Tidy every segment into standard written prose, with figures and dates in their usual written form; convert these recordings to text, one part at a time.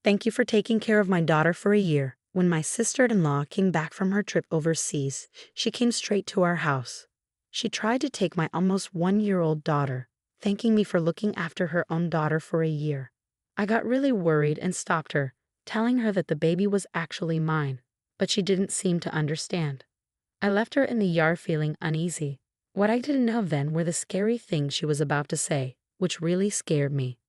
Thank you for taking care of my daughter for a year. When my sister-in-law came back from her trip overseas, she came straight to our house. She tried to take my almost 1-year-old daughter, thanking me for looking after her own daughter for a year. I got really worried and stopped her, telling her that the baby was actually mine, but she didn't seem to understand. I left her in the yard feeling uneasy. What I didn't know then were the scary things she was about to say, which really scared me.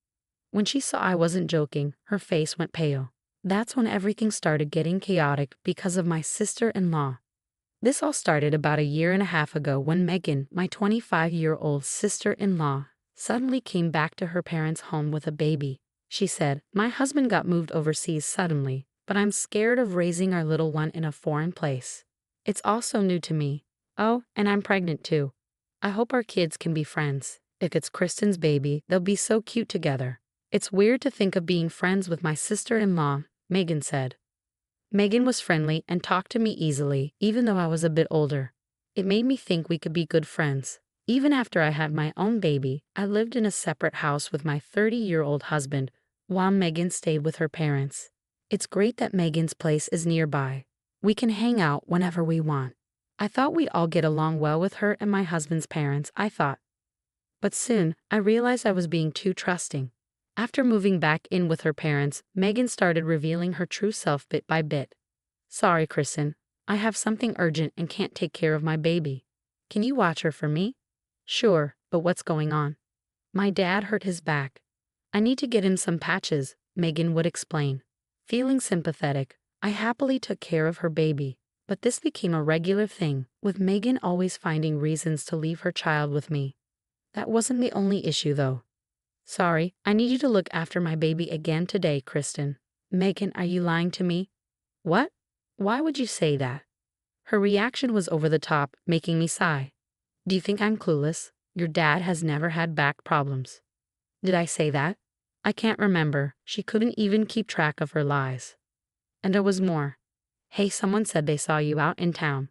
When she saw I wasn't joking, her face went pale. That's when everything started getting chaotic because of my sister-in-law. This all started about a year and a half ago when Megan, my 25-year-old sister-in-law, suddenly came back to her parents' home with a baby. She said, "My husband got moved overseas suddenly, but I'm scared of raising our little one in a foreign place. It's all so new to me. Oh, and I'm pregnant too. I hope our kids can be friends. If it's Kristen's baby, they'll be so cute together. It's weird to think of being friends with my sister-in-law," Megan said. Megan was friendly and talked to me easily, even though I was a bit older. It made me think we could be good friends. Even after I had my own baby, I lived in a separate house with my 30-year-old husband, while Megan stayed with her parents. It's great that Megan's place is nearby. We can hang out whenever we want. I thought we'd all get along well with her and my husband's parents, I thought. But soon, I realized I was being too trusting. After moving back in with her parents, Megan started revealing her true self bit by bit. "Sorry, Kristen. I have something urgent and can't take care of my baby. Can you watch her for me?" "Sure, but what's going on?" "My dad hurt his back. I need to get him some patches," Megan would explain. Feeling sympathetic, I happily took care of her baby. But this became a regular thing, with Megan always finding reasons to leave her child with me. That wasn't the only issue, though. "Sorry, I need you to look after my baby again today, Kristen." "Megan, are you lying to me?" "What? Why would you say that?" Her reaction was over the top, making me sigh. "Do you think I'm clueless? Your dad has never had back problems." Did I say that? I can't remember. She couldn't even keep track of her lies. And there was more. "Hey, someone said they saw you out in town."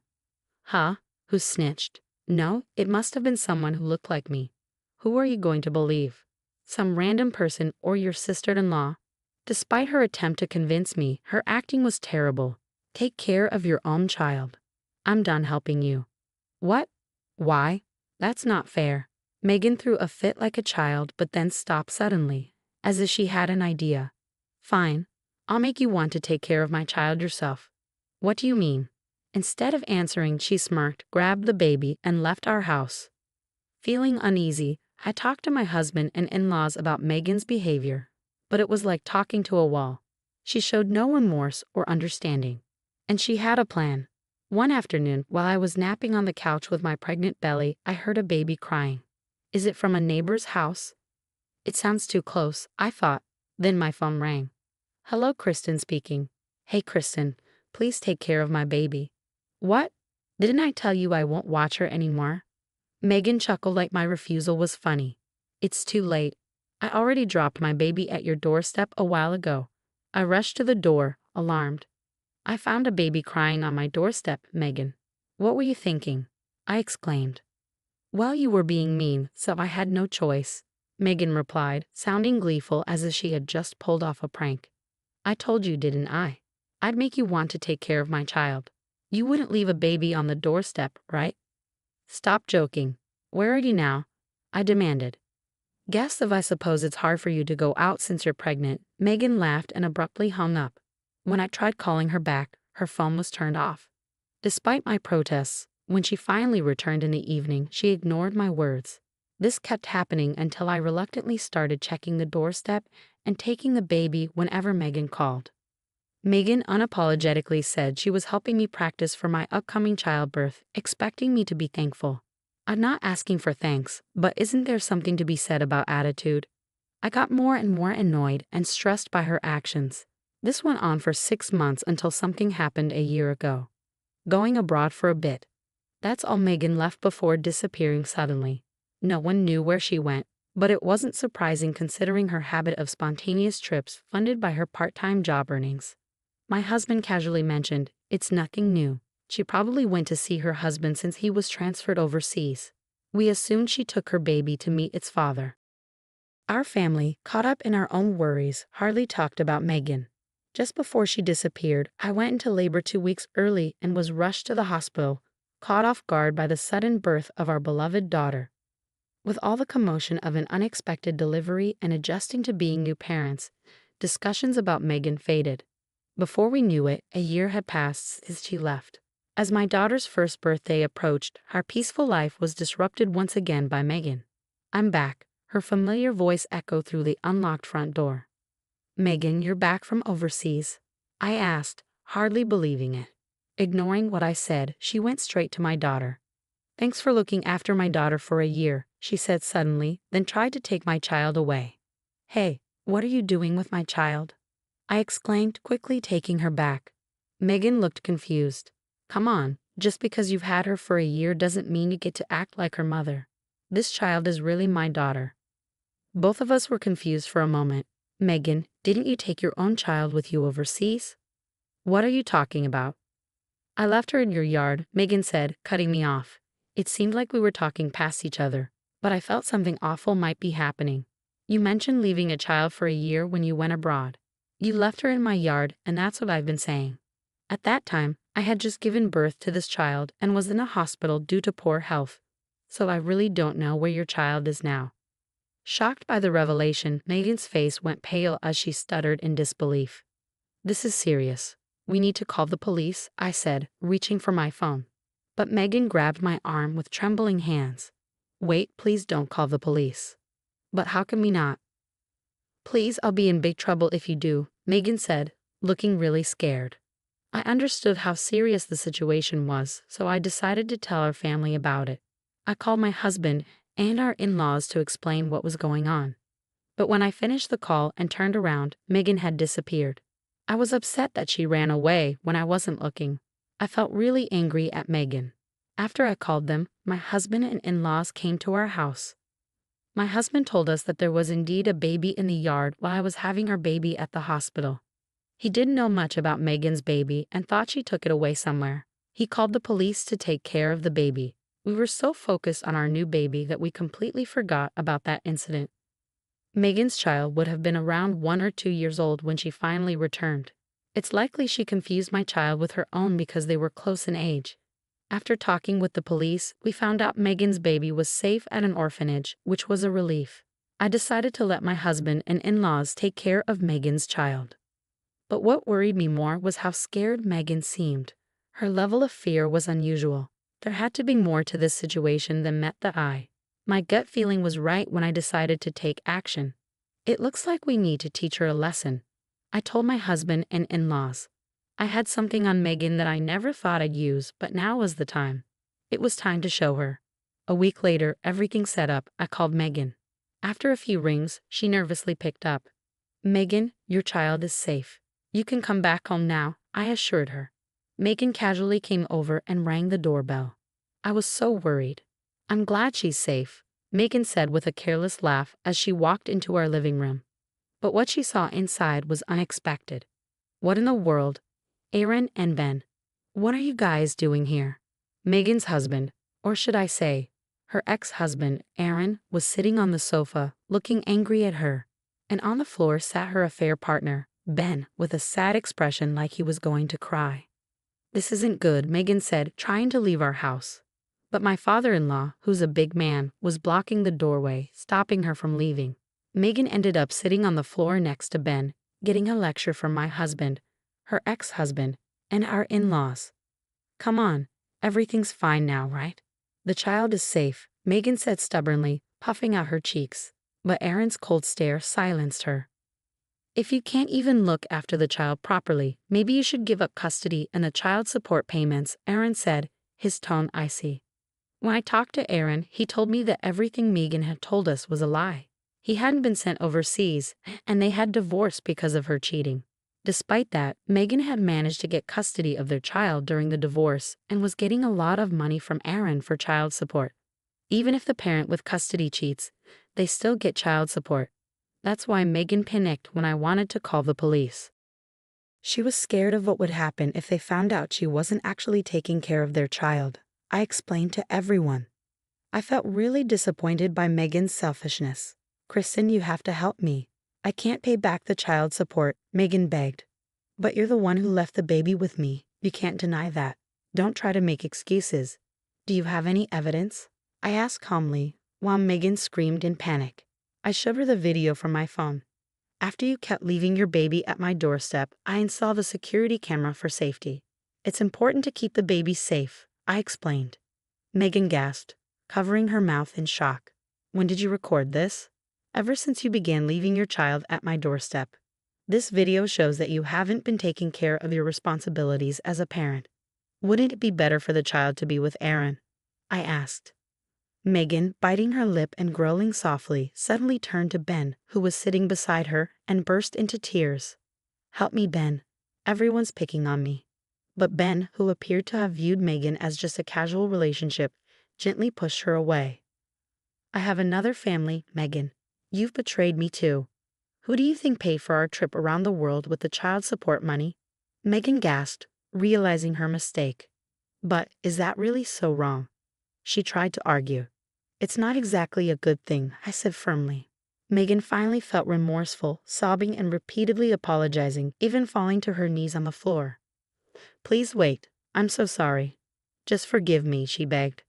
"Huh? Who snitched?" "No, it must have been someone who looked like me." "Who are you going to believe? Some random person or your sister-in-law?" Despite her attempt to convince me, her acting was terrible. "Take care of your own child. I'm done helping you." "What? Why? That's not fair." Megan threw a fit like a child but then stopped suddenly, as if she had an idea. "Fine. I'll make you want to take care of my child yourself." "What do you mean?" Instead of answering, she smirked, grabbed the baby, and left our house. Feeling uneasy, I talked to my husband and in-laws about Megan's behavior, but it was like talking to a wall. She showed no remorse or understanding. And she had a plan. One afternoon, while I was napping on the couch with my pregnant belly, I heard a baby crying. Is it from a neighbor's house? It sounds too close, I thought. Then my phone rang. "Hello, Kristen speaking." "Hey, Kristen, please take care of my baby." "What? Didn't I tell you I won't watch her anymore?" Megan chuckled like my refusal was funny. "It's too late. I already dropped my baby at your doorstep a while ago." I rushed to the door, alarmed. "I found a baby crying on my doorstep, Megan." "What were you thinking?" I exclaimed. "Well, you were being mean, so I had no choice," Megan replied, sounding gleeful as if she had just pulled off a prank. "I told you, didn't I? I'd make you want to take care of my child. You wouldn't leave a baby on the doorstep, right?" "Stop joking. Where are you now?" I demanded. "Guess if I suppose it's hard for you to go out since you're pregnant." Megan laughed and abruptly hung up. When I tried calling her back, her phone was turned off. Despite my protests, when she finally returned in the evening, she ignored my words. This kept happening until I reluctantly started checking the doorstep and taking the baby whenever Megan called. Megan unapologetically said she was helping me practice for my upcoming childbirth, expecting me to be thankful. I'm not asking for thanks, but isn't there something to be said about attitude? I got more and more annoyed and stressed by her actions. This went on for 6 months until something happened a year ago. Going abroad for a bit. That's all Megan left before disappearing suddenly. No one knew where she went, but it wasn't surprising considering her habit of spontaneous trips funded by her part-time job earnings. My husband casually mentioned, "It's nothing new. She probably went to see her husband since he was transferred overseas." We assumed she took her baby to meet its father. Our family, caught up in our own worries, hardly talked about Megan. Just before she disappeared, I went into labor 2 weeks early and was rushed to the hospital, caught off guard by the sudden birth of our beloved daughter. With all the commotion of an unexpected delivery and adjusting to being new parents, discussions about Megan faded. Before we knew it, a year had passed since she left. As my daughter's first birthday approached, our peaceful life was disrupted once again by Megan. "I'm back," her familiar voice echoed through the unlocked front door. "Megan, you're back from overseas?" I asked, hardly believing it. Ignoring what I said, she went straight to my daughter. "Thanks for looking after my daughter for a year," she said suddenly, then tried to take my child away. "Hey, what are you doing with my child?" I exclaimed, quickly taking her back. Megan looked confused. "Come on, just because you've had her for a year doesn't mean you get to act like her mother. This child is really my daughter." Both of us were confused for a moment. "Megan, didn't you take your own child with you overseas?" "What are you talking about?" "I left her in your yard," Megan said, cutting me off. It seemed like we were talking past each other, but I felt something awful might be happening. "You mentioned leaving a child for a year when you went abroad. You left her in my yard, and that's what I've been saying." At that time, I had just given birth to this child and was in a hospital due to poor health. "So I really don't know where your child is now." Shocked by the revelation, Megan's face went pale as she stuttered in disbelief. "This is serious. We need to call the police," I said, reaching for my phone. But Megan grabbed my arm with trembling hands. "Wait, please don't call the police." "But how can we not?" "Please, I'll be in big trouble if you do," Megan said, looking really scared. I understood how serious the situation was, so I decided to tell our family about it. I called my husband and our in-laws to explain what was going on. But when I finished the call and turned around, Megan had disappeared. I was upset that she ran away when I wasn't looking. I felt really angry at Megan. After I called them, my husband and in-laws came to our house. My husband told us that there was indeed a baby in the yard while I was having our baby at the hospital. He didn't know much about Megan's baby and thought she took it away somewhere. He called the police to take care of the baby. We were so focused on our new baby that we completely forgot about that incident. Megan's child would have been around 1 or 2 years old when she finally returned. It's likely she confused my child with her own because they were close in age. After talking with the police, we found out Megan's baby was safe at an orphanage, which was a relief. I decided to let my husband and in-laws take care of Megan's child. But what worried me more was how scared Megan seemed. Her level of fear was unusual. There had to be more to this situation than met the eye. My gut feeling was right when I decided to take action. "It looks like we need to teach her a lesson," I told my husband and in-laws. I had something on Megan that I never thought I'd use, but now was the time. It was time to show her. A week later, everything set up, I called Megan. After a few rings, she nervously picked up. "Megan, your child is safe. You can come back home now," I assured her. Megan casually came over and rang the doorbell. I was so worried. "I'm glad she's safe," Megan said with a careless laugh as she walked into our living room. But what she saw inside was unexpected. "What in the world? Aaron and Ben, what are you guys doing here?" Megan's husband, or should I say, her ex-husband, Aaron, was sitting on the sofa, looking angry at her. And on the floor sat her affair partner, Ben, with a sad expression like he was going to cry. "This isn't good," Megan said, trying to leave our house. But my father-in-law, who's a big man, was blocking the doorway, stopping her from leaving. Megan ended up sitting on the floor next to Ben, getting a lecture from my husband, her ex-husband, and our in-laws. "Come on, everything's fine now, right? The child is safe," Megan said stubbornly, puffing out her cheeks. But Aaron's cold stare silenced her. "If you can't even look after the child properly, maybe you should give up custody and the child support payments," Aaron said, his tone icy. When I talked to Aaron, he told me that everything Megan had told us was a lie. He hadn't been sent overseas, and they had divorced because of her cheating. Despite that, Megan had managed to get custody of their child during the divorce and was getting a lot of money from Aaron for child support. Even if the parent with custody cheats, they still get child support. That's why Megan panicked when I wanted to call the police. She was scared of what would happen if they found out she wasn't actually taking care of their child. I explained to everyone. I felt really disappointed by Megan's selfishness. "Kristen, you have to help me. I can't pay back the child support," Megan begged. But you're the one who left the baby with me. You can't deny that. Don't try to make excuses. Do you have any evidence? I asked calmly, while Megan screamed in panic. I showed her the video from my phone. After you kept leaving your baby at my doorstep, I installed a security camera for safety. It's important to keep the baby safe, I explained. Megan gasped, covering her mouth in shock. When did you record this? Ever since you began leaving your child at my doorstep. This video shows that you haven't been taking care of your responsibilities as a parent. Wouldn't it be better for the child to be with Aaron? I asked. Megan, biting her lip and growling softly, suddenly turned to Ben, who was sitting beside her, and burst into tears. Help me, Ben. Everyone's picking on me. But Ben, who appeared to have viewed Megan as just a casual relationship, gently pushed her away. I have another family, Megan. You've betrayed me too. Who do you think paid for our trip around the world with the child support money? Megan gasped, realizing her mistake. But is that really so wrong? She tried to argue. It's not exactly a good thing, I said firmly. Megan finally felt remorseful, sobbing and repeatedly apologizing, even falling to her knees on the floor. Please wait. I'm so sorry. Just forgive me, she begged.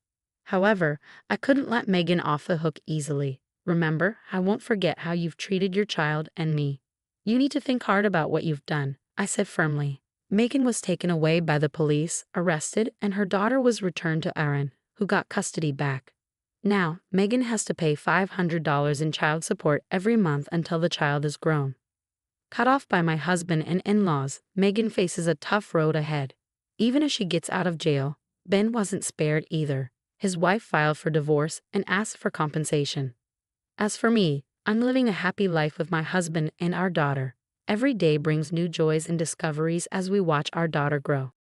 However, I couldn't let Megan off the hook easily. Remember, I won't forget how you've treated your child and me. You need to think hard about what you've done, I said firmly. Megan was taken away by the police, arrested, and her daughter was returned to Aaron, who got custody back. Now, Megan has to pay $500 in child support every month until the child is grown. Cut off by my husband and in-laws, Megan faces a tough road ahead. Even as she gets out of jail, Ben wasn't spared either. His wife filed for divorce and asked for compensation. As for me, I'm living a happy life with my husband and our daughter. Every day brings new joys and discoveries as we watch our daughter grow.